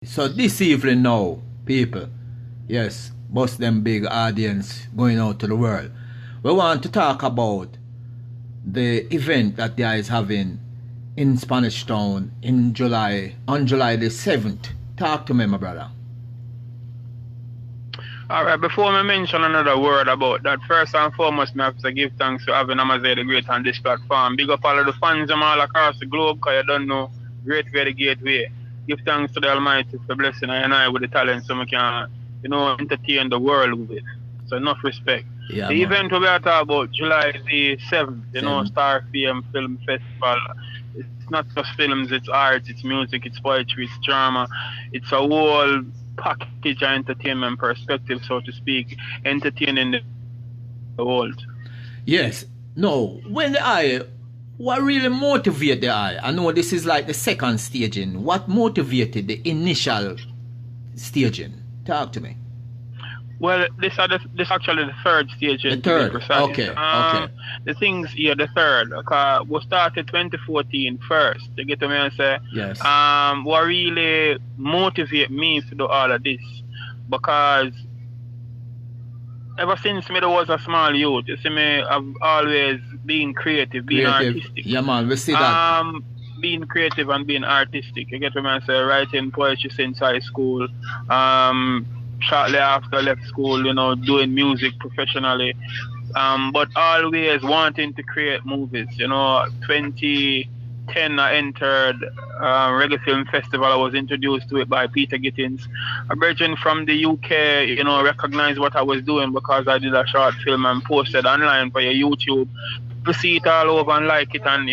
So this evening now, people, yes, bust them big audience going out to the world. We want to talk about the event that they is having in Spanish Town in July, on July the 7th. Talk to me, my brother. Alright, before I mention another word about that, first and foremost, I have to give thanks to having Amaziyah the Great on this platform. Big up all of the fans them all across the globe, because you don't know, great way the gateway. Give thanks to the Almighty for blessing I and I with the talent so we can, entertain the world with. So enough respect. Yeah, the event we are talking about, July the 7th, Star Film Festival. It's not just films, it's art, it's music, it's poetry, it's drama. It's a whole package of entertainment perspective, so to speak, entertaining the world. Yes. No, what really motivated the eye? I know this is like the second staging. What motivated the initial staging? Talk to me. Well, this actually the third staging. The third, okay. The things here, the third. We started 2014 first. You get what I say? Yes. What really motivate me to do all of this, because ever since me was a small youth, you see me, I've always been creative, being artistic. Yeah, man, we see that. Being creative and being artistic. You get what I say? Writing poetry since high school. Shortly after I left school, doing music professionally. But always wanting to create movies. 2010 I entered Reggae Film Festival. I was introduced to it by Peter Gittins. A virgin from the UK, recognized what I was doing because I did a short film and posted online for YouTube. To see it all over and like it, and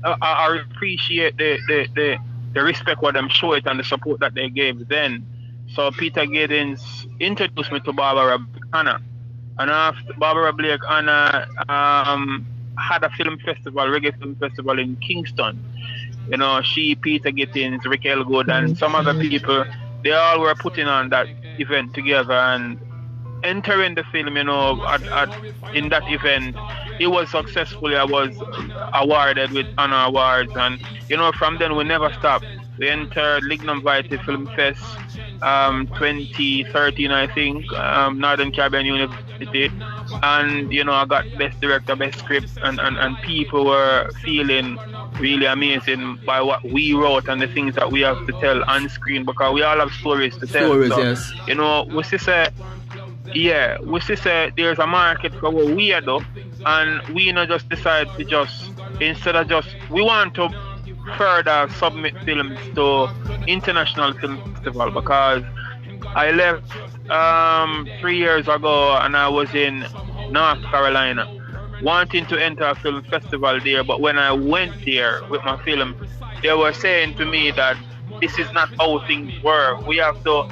I appreciate the respect what them show it and the support that they gave then. So Peter Giddens introduced me to Barbara Anna, and after Barbara Blake Anna had a film festival, reggae film festival in Kingston. She, Peter Gittins, Rick Elgood, and some other people, they all were putting on that event together and entering the film. In that event, it was successful. I was awarded with honor awards, and from then we never stopped. We entered Lignum Vitae Film Fest 2013, I think, Northern Caribbean University, and I got best director, best script, and people were feeling really amazing by what we wrote and the things that we have to tell on screen, because we all have stories to tell. Yes. We see say there's a market for what we do, and we just decide to instead of we want to further submit films to international film festival, because I left 3 years ago and I was in North Carolina wanting to enter a film festival there, but when I went there with my film, they were saying to me that this is not how things work. We have to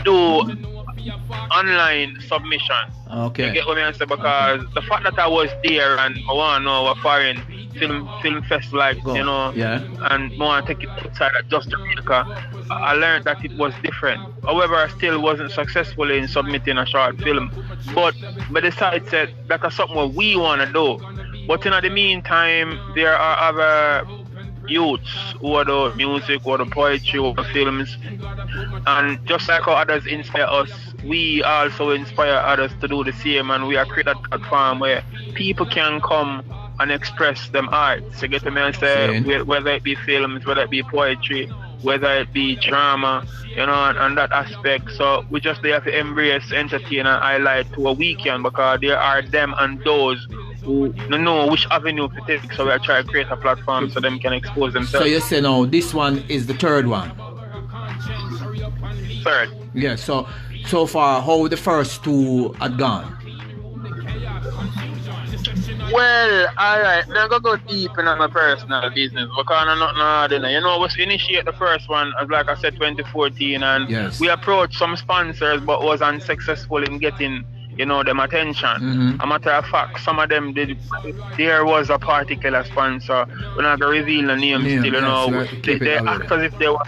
do online submission. Okay. You get what I say? Because the fact that I was there and I want to know what foreign film fest like, yeah, and I want to take it outside of just Jamaica, I learned that it was different. However, I still wasn't successful in submitting a short film. But I decided that that's something we want to do. But in the meantime, there are other youths who do music, who do poetry, who do films, and just like how others inspire us, we also inspire others to do the same, and we are create a platform where people can come and express them art. So get me and say, whether it be films, whether it be poetry, whether it be drama, and that aspect. So we just have to embrace, entertain, and highlight to what we can, because there are them and those who don't know which avenue to take. So we are trying to create a platform so them can expose themselves. So you say now this one is the third one? Third. Yeah, so far how the first two had gone? Well, alright, I'm going to go deep in my personal business, because I'm not hard. We initiate the first one, as like I said, 2014, and yes, we approached some sponsors but was unsuccessful in getting them attention. Mm-hmm. A matter of fact, some of them did. There was a particular sponsor. We're not going to reveal the name still, they act as if they were.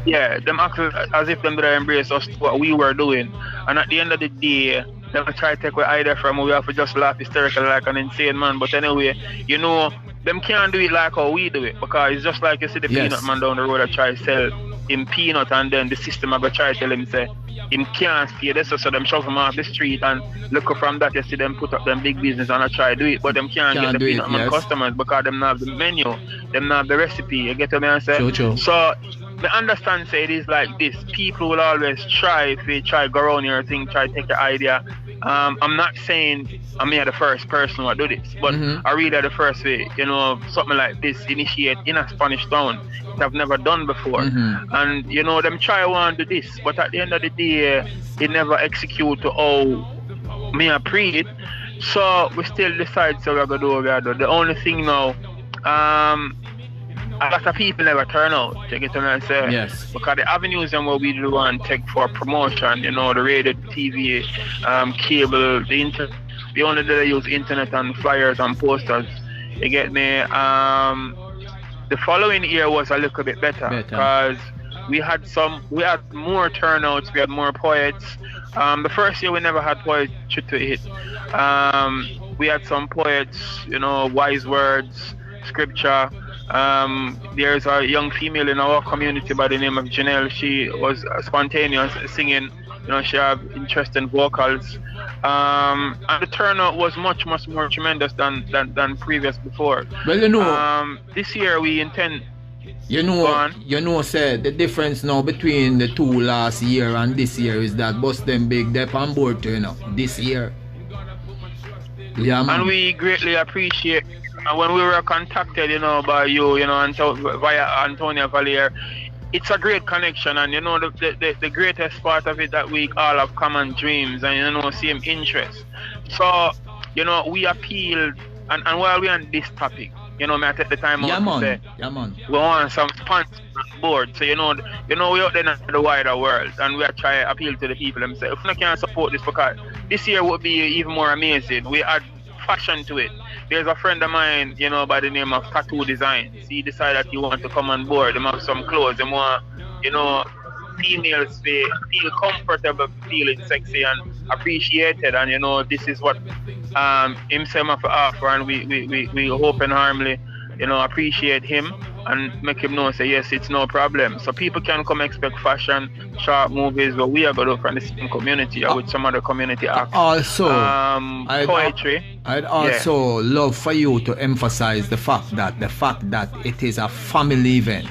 Yeah, them act as if them did embrace us, what we were doing. And at the end of the day, them try to take away either from we have to just laugh hysterical like an insane man. But anyway, them can't do it like how we do it, because it's just like you see the peanut man down the road that try to sell him peanut, and then the system I go try to tell him say him can't stay there, so them shove him off the street, and look from that you see them put up them big business and I try to do it, but them can't get the peanut man customers because them not have the menu, them not have the recipe. You get what I say? True. So I understand say it is like this. People will always try, if they try go around your thing, try to take the idea. I'm not saying I'm the first person who do this, but I really the first way, you know, something like this initiate in a Spanish town that I've never done before. And you know, them try want to do this, but at the end of the day, it never execute to how me I pre it. So we still decide so we're gonna do what we do. The only thing now, a lot of people never turn out, you get what I'm saying? Yes. Because the avenues and what we do and take for promotion, you know, the radio, TV, cable, the internet, we only do use internet and flyers and posters. You get me? The following year was a little bit better because we had more turnouts, we had more poets. The first year we never had poetry to hit. We had some poets, you know, wise words, scripture. There's a young female in our community by the name of Janelle. She was spontaneous singing, you know, she had interesting vocals. And the turnout was much more tremendous than previous before. Well, you know, this year we intend. Say the difference now between the two last year and this year is that Bust Them Big they're on board to, you know, this year. Yeah, man. And we greatly appreciate when we were contacted, you know, by you, you know, via Antonia Valier. It's a great connection, and you know the greatest part of it that we all have common dreams and, you know, same interests. So, you know, we appealed, and while we're on this topic, you know, I take the time out to say, we want some sponsors on board. So, you know, we out there in the wider world, and we are trying to appeal to the people themselves. If we can support this, because this year would be even more amazing. We add fashion to it. There's a friend of mine, you know, by the name of Tattoo Designs. He decided he wanted to come on board. He have some clothes. He want, you know, females feel comfortable, feeling sexy and appreciated. And, you know, this is what himself have to offer. And we hope and harmony, you know, appreciate him and make him know, say, yes, it's no problem. So people can come expect fashion, short movies, but we are going to from the same community or with some other community acts. Also, poetry. I'd also love for you to emphasize the fact that it is a family event.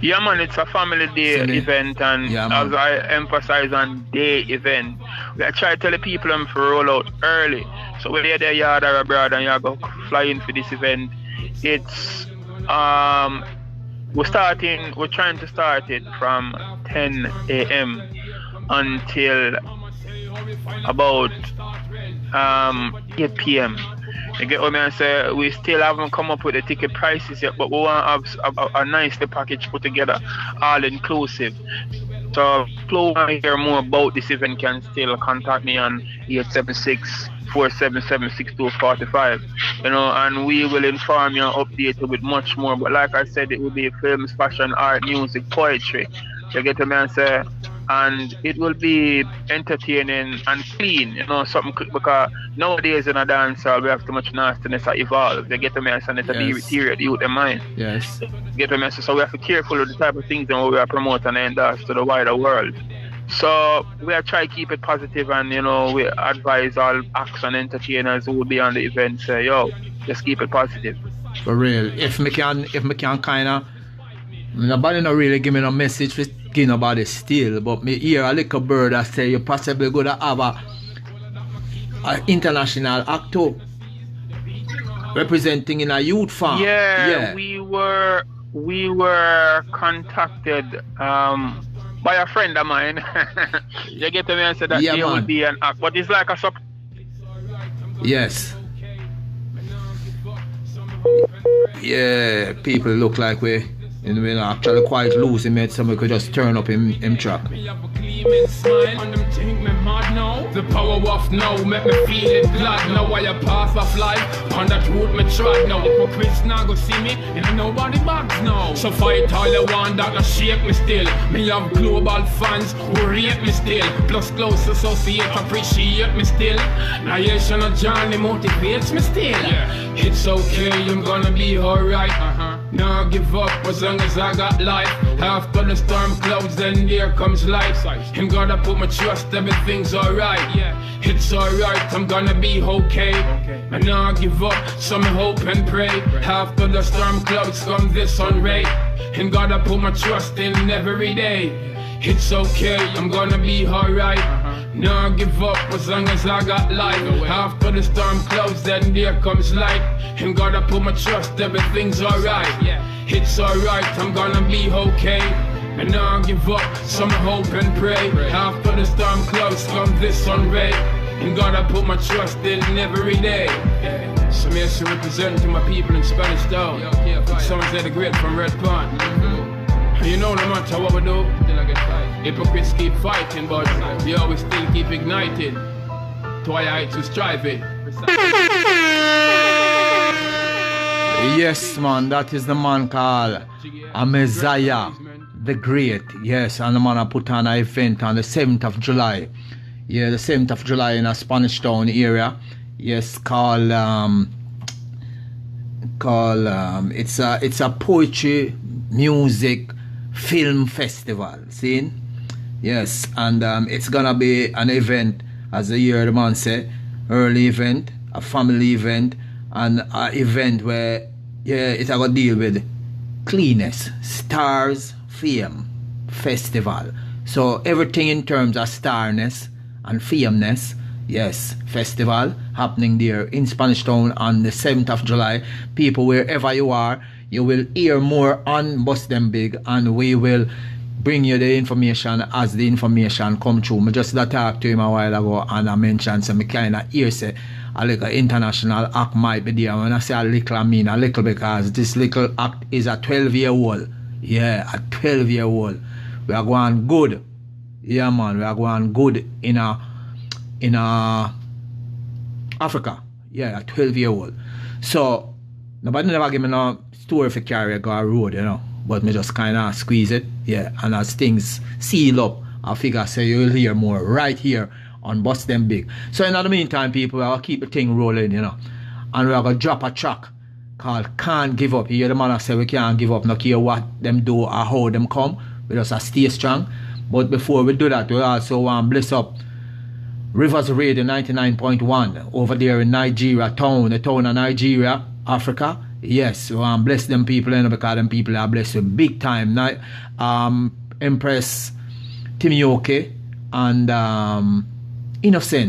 Yeah, man, it's a family day event, and as I emphasize on day event, we are trying to tell the people them to roll out early. So when you're there, yard or abroad, and you go fly in for this event, it's we're trying to start it from 10 a.m. until about 8 p.m. You get what I say? We still haven't come up with the ticket prices yet, but we want to have a nice package put together, all inclusive. So if you want to hear more about this event, can still contact me on 876-477-6245. You know, and we will inform you and update you with much more. But like I said, it will be films, fashion, art, music, poetry. You get what I say? And it will be entertaining and clean, you know, something, because nowadays in a dance hall we have too much nastiness that evolve. You get what I say? And it's a deteriorate youth and mind. Yes. You get what I say? So we have to be careful with the type of things that we are promoting and endorse to the wider world. So we are trying to keep it positive, and, you know, we advise all acts and entertainers who will be on the event, say, yo, just keep it positive. For real. If me can kinda, nobody not really give me no message for talking about it still, but me hear a little bird that say you possibly gonna have a international actor representing in a youth farm. Yeah. we were contacted by a friend of mine. You get to me and said that there would be an act, but it's like a Yes. Yeah, people look like we're actually quite loose. He made somebody could just turn up him track. men smile and them think me mad now. The power of now make me feel it glad. Now I a path of life, on that road me trod now. Hypocrites now go see me, and nobody bags now. So fight all you want, that no shake me still. Me have global fans who rate me still. Plus close associate appreciate me still. Nation of journey motivates me still. It's okay, I'm gonna be alright. Now give up as long as I got life. After the storm clouds, then there comes light. I'm gonna put my trust, everything's alright. It's alright, I'm gonna be okay. And now give up, some hope and pray. After the storm clouds come the sun ray. And gotta put my trust in every day. It's okay, I'm gonna be alright. Now give up as long as I got life. After the storm clouds, then there comes light. And gotta put my trust, everything's alright. It's alright, I'm gonna be okay. And now give up, some hope and pray. After the storm clouds come this sun ray. And gotta put my trust in every day. So me as representing my people in Spanish town. Someone said the great from Red Pond. You know no matter what we do, hypocrites keep fighting, but we always still keep igniting. To why to strive it. Yes, man, that is the man called Amaziyah the Great. Yes, and the man I put on an event on the 7th of July. Yeah, the 7th of July in a Spanish Town area. Yes, called it's a poetry, music, film festival. See? Yes, and it's gonna be an event, as the year the man say, early event, a family event, and an event where it's gonna deal with cleanness, stars, fame, festival. So everything in terms of starness and fameness, yes, festival happening there in Spanish Town on the 7th of July. People, wherever you are, you will hear more on Bust Them Big, and we will bring you the information as the information come through. I just talked to him a while ago, and I mentioned some kind of hear say a little international act might be there. When I say a little, I mean a little, because this little act is a 12-year-old. Yeah, a 12-year-old. We are going good. Yeah, man, we are going good in Africa. Yeah, a 12-year-old. So nobody never give me no story for carry go a road, you know. But me just kind of squeeze it. Yeah, and as things seal up, I figure say you will hear more right here on Bust Them Big. So in the meantime, people, I will keep the thing rolling, you know. And we are going to drop a track called Can't Give Up. You hear the man say we can't give up, no care what them do or how them come. We just stay strong. But before we do that, we also want to bless up Rivers Radio 99.1 over there in Nigeria town, the town of Nigeria, Africa. Yes, we want to bless them people, you know, because them people are blessed with big time. Now, Empress Timioke and Innocent.